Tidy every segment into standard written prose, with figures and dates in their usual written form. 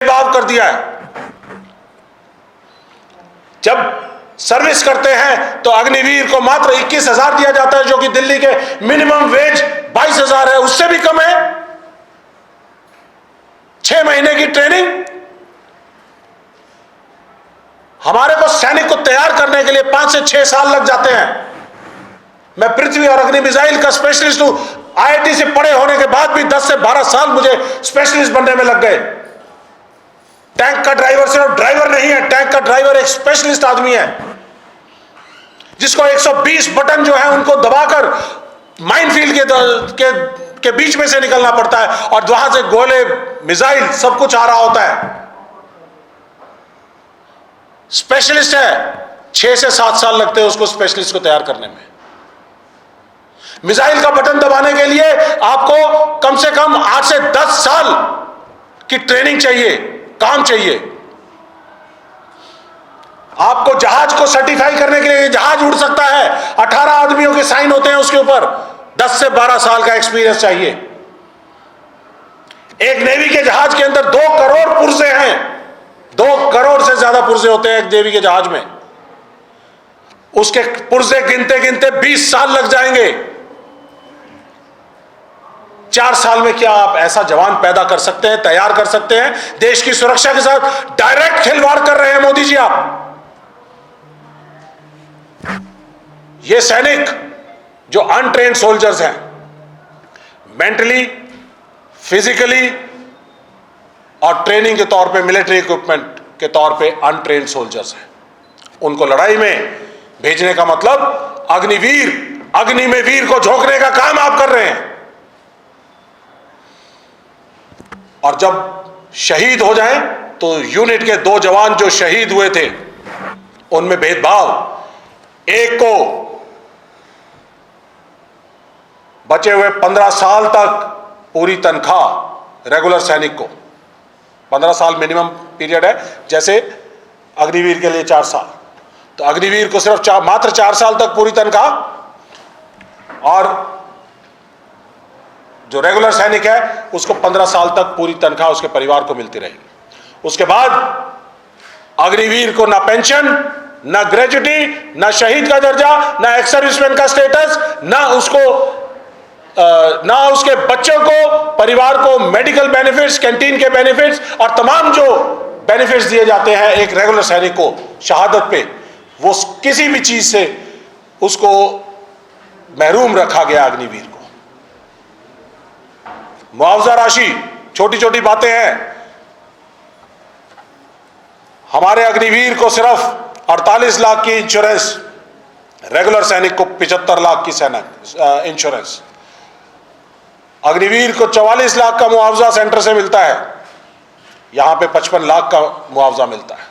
भेदभाव कर दिया है। जब सर्विस करते हैं तो अग्निवीर को मात्र 21,000 दिया जाता है, जो कि दिल्ली के मिनिमम वेज 22,000 है, उससे भी कम है। 6 महीने की ट्रेनिंग। हमारे को सैनिक को तैयार करने के लिए 5 से 6 साल लग जाते हैं। मैं पृथ्वी और अग्नि मिसाइल का स्पेशलिस्ट हूं। आईआईटी से पढ़े होने के बाद भी 10 से 12 साल मुझे स्पेशलिस्ट बनने में लग गए। टैंक का ड्राइवर सिर्फ ड्राइवर नहीं है, टैंक का ड्राइवर एक स्पेशलिस्ट आदमी है, जिसको 120 बटन जो है उनको दबाकर माइनफील्ड के बीच में से निकलना पड़ता है, और वहां से गोले, मिसाइल सब कुछ आ रहा होता है। स्पेशलिस्ट है। 6 से 7 साल लगते हैं उसको स्पेशलिस्ट को तैयार करने में। मिसाइल का बटन दबाने के लिए आपको कम से कम 8 से 10 साल की ट्रेनिंग चाहिए, काम चाहिए। आपको जहाज को सर्टिफाई करने के लिए जहाज उड़ सकता है, 18 आदमियों के साइन होते हैं उसके ऊपर, 10 से 12 साल का एक्सपीरियंस चाहिए। एक नेवी के जहाज के अंदर 2 करोड़ पुर्जे हैं, 2 करोड़ से ज्यादा पुर्जे होते हैं एक नेवी के जहाज में। उसके पुर्जे गिनते गिनते 20 साल लग जाएंगे। 4 साल में क्या आप ऐसा जवान पैदा कर सकते हैं, तैयार कर सकते हैं? देश की सुरक्षा के साथ डायरेक्ट खिलवाड़ कर रहे हैं मोदी जी आप। ये सैनिक जो अनट्रेन्ड सोल्जर्स हैं, मेंटली, फिजिकली और ट्रेनिंग के तौर पे, मिलिट्री इक्विपमेंट के तौर पे अनट्रेन्ड सोल्जर्स हैं, उनको लड़ाई में भेजने का मतलब अग्निवीर, अग्नि में वीर को झोंकने का काम आप कर रहे हैं। और जब शहीद हो जाएं तो यूनिट के 2 जवान जो शहीद हुए थे उनमें भेदभाव। एक को बचे हुए 15 साल तक पूरी तनख्वाह, रेगुलर सैनिक को 15 साल मिनिमम पीरियड है, जैसे अग्निवीर के लिए 4 साल, तो अग्निवीर को सिर्फ मात्र 4 साल तक पूरी तनख्वाह, और जो रेगुलर सैनिक है उसको 15 साल तक पूरी तनख्वाह उसके परिवार को मिलती रहेगी। उसके बाद अग्निवीर को ना पेंशन, ना ग्रेजुटी, ना शहीद का दर्जा, ना एक्स सर्विसमैन का स्टेटस, ना उसके बच्चों को, परिवार को मेडिकल बेनिफिट्स, कैंटीन के बेनिफिट्स और तमाम जो बेनिफिट्स दिए जाते हैं एक रेगुलर सैनिक को शहादत पे, वो किसी भी चीज से उसको महरूम रखा गया। अग्निवीर को मुआवजा राशि, छोटी छोटी बातें हैं। हमारे अग्निवीर को सिर्फ 48 लाख की इंश्योरेंस, रेगुलर सैनिक को 75 लाख की इंश्योरेंस, अग्निवीर को 44 लाख का मुआवजा सेंटर से मिलता है, यहां पे 55 लाख का मुआवजा मिलता है,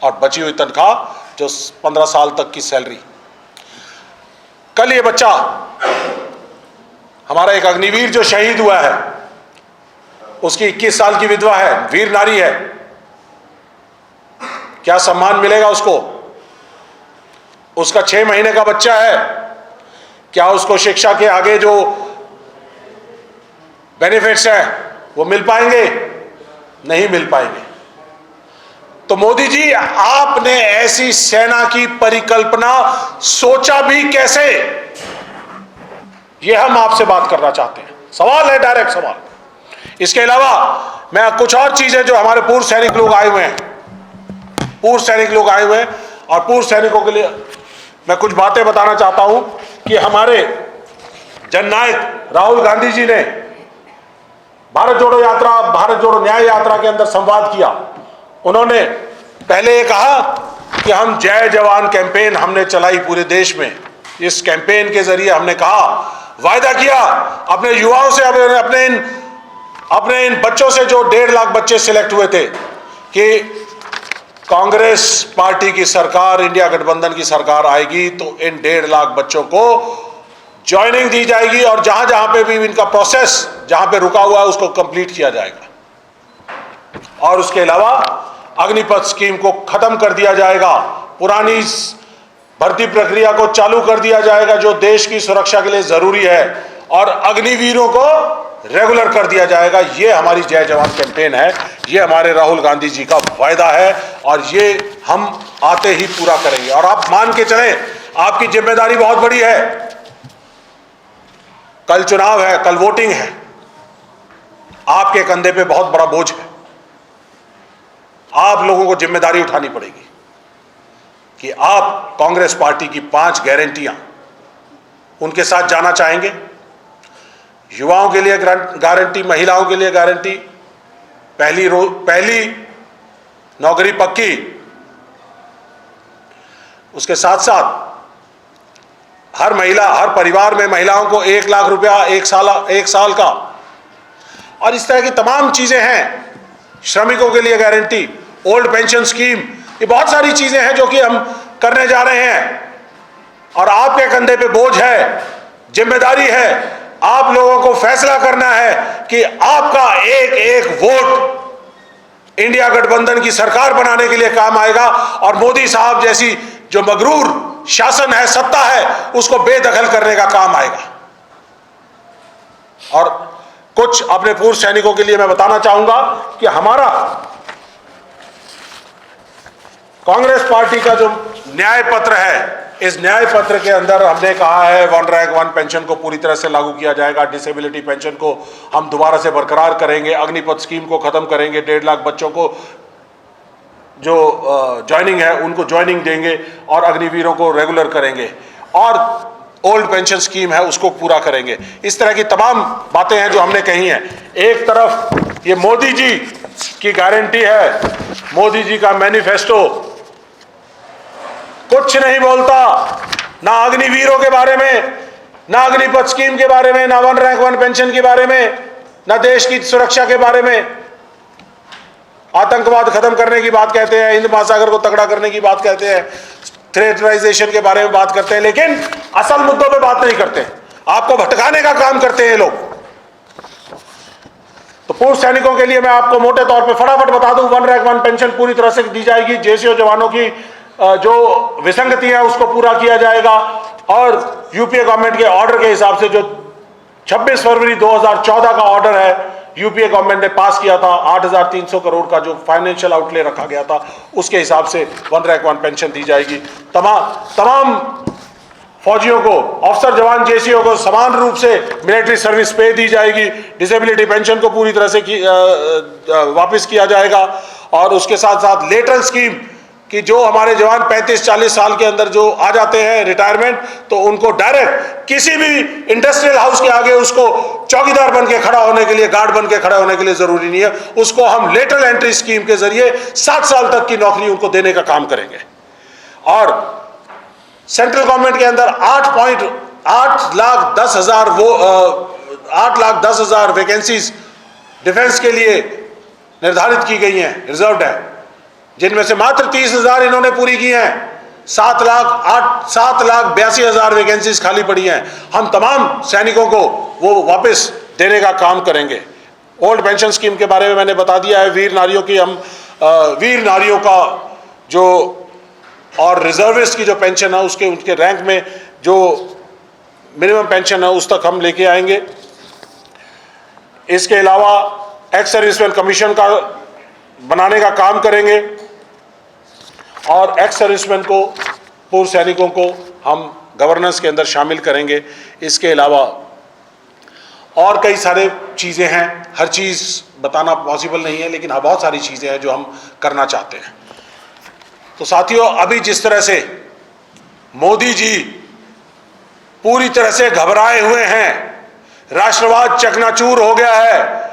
और बची हुई तनख्वाह जो 15 साल तक की सैलरी। कल ये बच्चा हमारा एक अग्निवीर जो शहीद हुआ है, उसकी 21 साल की विधवा है, वीर नारी है, क्या सम्मान मिलेगा उसको? उसका 6 महीने का बच्चा है, क्या उसको शिक्षा के आगे जो बेनिफिट्स है वो मिल पाएंगे? नहीं मिल पाएंगे। तो मोदी जी, आपने ऐसी सेना की परिकल्पना सोचा भी कैसे? ये हम आपसे बात करना चाहते हैं। सवाल है, डायरेक्ट सवाल। इसके अलावा मैं कुछ और चीजें जो हमारे पूर्व सैनिक लोग आए हुए हैं, और पूर्व सैनिकों के लिए मैं कुछ बातें बताना चाहता हूं कि हमारे जननायक राहुल गांधी जी ने भारत जोड़ो यात्रा, भारत जोड़ो न्याय यात्रा के अंदर संवाद किया। उन्होंने पहले ये कहा कि हम जय जवान कैंपेन हमने चलाई पूरे देश में। इस कैंपेन के जरिए हमने कहा, वायदा किया अपने युवाओं से, अपने इन बच्चों से जो 1.5 लाख बच्चे सिलेक्ट हुए थे, कि कांग्रेस पार्टी की सरकार, इंडिया गठबंधन की सरकार आएगी तो इन 1.5 लाख बच्चों को ज्वाइनिंग दी जाएगी, और जहां जहां पे भी इनका प्रोसेस जहां पे रुका हुआ है उसको कंप्लीट किया जाएगा। और उसके अलावा अग्निपथ स्कीम को खत्म कर दिया जाएगा, पुरानी भर्ती प्रक्रिया को चालू कर दिया जाएगा जो देश की सुरक्षा के लिए जरूरी है, और अग्निवीरों को रेगुलर कर दिया जाएगा। ये हमारी जय जवान कैंपेन है, ये हमारे राहुल गांधी जी का वायदा है और ये हम आते ही पूरा करेंगे। और आप मान के चलें, आपकी जिम्मेदारी बहुत बड़ी है। कल चुनाव है, कल वोटिंग है, आपके कंधे पे बहुत बड़ा बोझ है। आप लोगों को जिम्मेदारी उठानी पड़ेगी कि आप कांग्रेस पार्टी की 5 गारंटियां उनके साथ जाना चाहेंगे। युवाओं के लिए गारंटी, महिलाओं के लिए गारंटी, पहली नौकरी पक्की, उसके साथ साथ हर महिला, हर परिवार में महिलाओं को 1 लाख रुपया एक साल का, और इस तरह की तमाम चीजें हैं। श्रमिकों के लिए गारंटी, ओल्ड पेंशन स्कीम, ये बहुत सारी चीजें हैं जो कि हम करने जा रहे हैं। और आपके कंधे पे बोझ है, जिम्मेदारी है। आप लोगों को फैसला करना है कि आपका एक एक वोट इंडिया गठबंधन की सरकार बनाने के लिए काम आएगा और मोदी साहब जैसी जो मगरूर शासन है, सत्ता है, उसको बेदखल करने का काम आएगा। और कुछ अपने पूर्व सैनिकों के लिए मैं बताना चाहूंगा कि हमारा कांग्रेस पार्टी का जो न्याय पत्र है, इस न्याय पत्र के अंदर हमने कहा है 1 रैंक 1 पेंशन को पूरी तरह से लागू किया जाएगा, डिसेबिलिटी पेंशन को हम दोबारा से बरकरार करेंगे, अग्निपथ स्कीम को खत्म करेंगे, 1.5 लाख बच्चों को जो ज्वाइनिंग है उनको ज्वाइनिंग देंगे और अग्निवीरों को रेगुलर करेंगे, और ओल्ड पेंशन स्कीम है उसको पूरा करेंगे। इस तरह की तमाम बातें हैं जो हमने कही हैं। एक तरफ ये मोदी जी की गारंटी है, मोदी जी का मैनिफेस्टो कुछ नहीं बोलता, ना अग्निवीरों के बारे में, ना अग्निपथ स्कीम के बारे में, ना 1 रैंक 1 पेंशन के बारे में, ना देश की सुरक्षा के बारे में। आतंकवाद खत्म करने की बात कहते हैं, हिंद महासागर को तगड़ा करने की बात कहते हैं, थ्रेटराइजेशन के बारे में बात करते हैं, लेकिन असल मुद्दों पे बात नहीं करते। आपको भटकाने का काम करते हैं लोग। तो पूर्व सैनिकों के लिए मैं आपको मोटे तौर पे फटाफट बता दूं, 1 रैंक 1 पेंशन पूरी तरह से दी जाएगी। जेसीओ जवानों की जो विसंगति है उसको पूरा किया जाएगा, और यूपीए गवर्नमेंट के ऑर्डर के हिसाब से जो 26 फरवरी 2014 का ऑर्डर है, यूपीए गवर्नमेंट ने पास किया था, 8,300 करोड़ का जो फाइनेंशियल आउटले रखा गया था, उसके हिसाब से 1 रैंक 1 पेंशन दी जाएगी। तमाम फौजियों को, अफसर जवान जेसीओ को समान रूप से मिलिट्री सर्विस पे दी जाएगी। डिसेबिलिटी पेंशन को पूरी तरह से वापस किया जाएगा, और उसके साथ साथ लेटरल स्कीम कि जो हमारे जवान 35-40 साल के अंदर जो आ जाते हैं रिटायरमेंट, तो उनको डायरेक्ट किसी भी इंडस्ट्रियल हाउस के आगे उसको चौकीदार बन के खड़ा होने के लिए, गार्ड बन के खड़ा होने के लिए जरूरी नहीं है, उसको हम लेटरल एंट्री स्कीम के जरिए 7 साल तक की नौकरी उनको देने का काम करेंगे। और सेंट्रल गवर्नमेंट के अंदर 8,10,000 वैकेंसीज डिफेंस के लिए निर्धारित की गई हैं, रिजर्व्ड है, जिनमें से मात्र 30,000 इन्होंने पूरी की हैं। 7,82,000 वैकेंसीज खाली पड़ी हैं। हम तमाम सैनिकों को वो वापस देने का काम करेंगे। ओल्ड पेंशन स्कीम के बारे में मैंने बता दिया है। वीर नारियों का जो, और रिजर्विस्ट की जो पेंशन है उसके उनके रैंक में जो मिनिमम पेंशन है उस तक हम लेके आएंगे। इसके अलावा एक्स सर्विसमैन कमीशन का बनाने का काम करेंगे, और एक्स सर्विसमैन को, पूर्व सैनिकों को हम गवर्नेंस के अंदर शामिल करेंगे। इसके अलावा और कई सारे चीज़ें हैं, हर चीज़ बताना पॉसिबल नहीं है, लेकिन हाँ बहुत सारी चीज़ें हैं जो हम करना चाहते हैं। तो साथियों, अभी जिस तरह से मोदी जी पूरी तरह से घबराए हुए हैं, राष्ट्रवाद चकनाचूर हो गया है,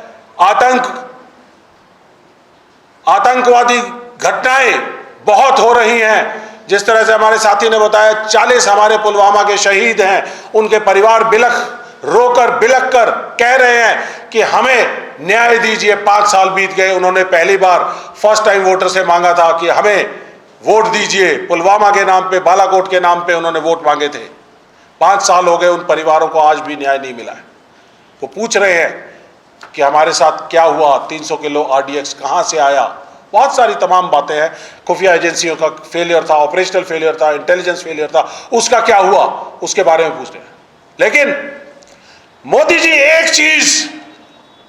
आतंकवादी घटनाएं बहुत हो रही हैं। जिस तरह से हमारे साथी ने बताया, 40 हमारे पुलवामा के शहीद हैं, उनके परिवार रोकर बिलख कर कह रहे हैं कि हमें न्याय दीजिए। 5 साल बीत गए, उन्होंने पहली बार फर्स्ट टाइम वोटर से मांगा था कि हमें वोट दीजिए। पुलवामा के नाम पे, बालाकोट के नाम पे उन्होंने वोट मांगे थे। 5 साल हो गए, उन परिवारों को आज भी न्याय नहीं मिला है। वो पूछ रहे हैं कि हमारे साथ क्या हुआ, 300 किलो RDX कहाँ से आया। बहुत सारी तमाम बातें हैं। खुफिया एजेंसियों का फेलियर था, ऑपरेशनल फेलियर था, इंटेलिजेंस फेलियर था, उसका क्या हुआ, उसके बारे में पूछ रहे हैं। लेकिन मोदी जी एक चीज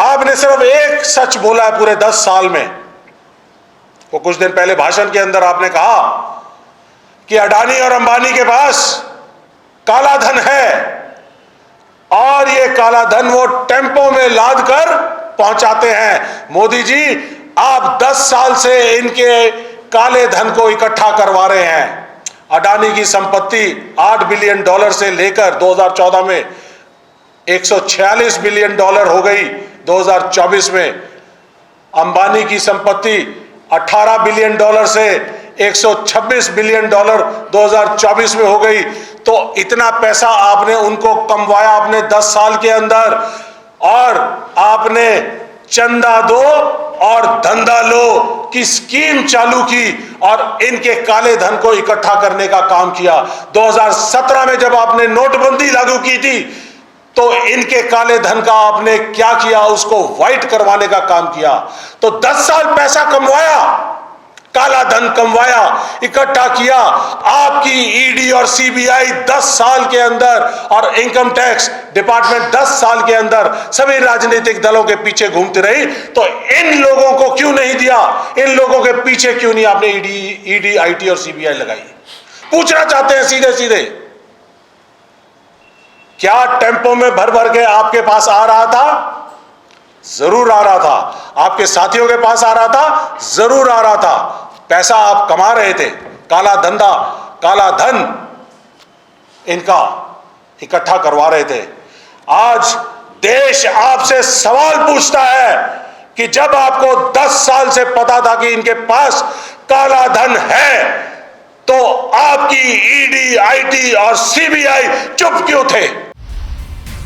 आपने सिर्फ एक सच बोला है पूरे 10 साल में। वो कुछ दिन पहले भाषण के अंदर आपने कहा कि अडानी और अंबानी के पास काला धन है और ये काला धन वो टेम्पो में लाद कर पहुंचाते हैं। मोदी जी, आप 10 साल से इनके काले धन को इकट्ठा करवा रहे हैं। अडानी की संपत्ति $8 बिलियन से लेकर 2014 में $146 बिलियन हो गई 2024 में। अंबानी की संपत्ति $18 बिलियन से $126 बिलियन 2024 में हो गई। तो इतना पैसा आपने उनको कमवाया अपने 10 साल के अंदर, और आपने चंदा दो और धंधा लो की स्कीम चालू की और इनके काले धन को इकट्ठा करने का काम किया। 2017 में जब आपने नोटबंदी लागू की थी तो इनके काले धन का आपने क्या किया, उसको व्हाइट करवाने का काम किया। तो 10 साल पैसा कमवाया, काला धन कमवाया, इकट्ठा किया। आपकी ईडी और सीबीआई 10 साल के अंदर और इनकम टैक्स डिपार्टमेंट 10 साल के अंदर सभी राजनीतिक दलों के पीछे घूमती रही। तो इन लोगों को क्यों नहीं दिया? इन लोगों के पीछे क्यों नहीं आपने ईडी, आईटी और सीबीआई लगाई? पूछना चाहते हैं सीधे सीधे। क्या टेम्पो में भर भर के आपके पास आ रहा था? जरूर आ रहा था। आपके साथियों के पास आ रहा था? जरूर आ रहा था। पैसा आप कमा रहे थे, काला धंधा, काला धन इनका इकट्ठा करवा रहे थे। आज देश आपसे सवाल पूछता है कि जब आपको 10 साल से पता था कि इनके पास काला धन है, तो आपकी ईडी, आईटी और सीबीआई चुप क्यों थे?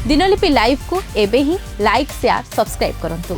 दिनलिपि लाइव को एबे ही लाइक, शेयर, सब्सक्राइब करंतु।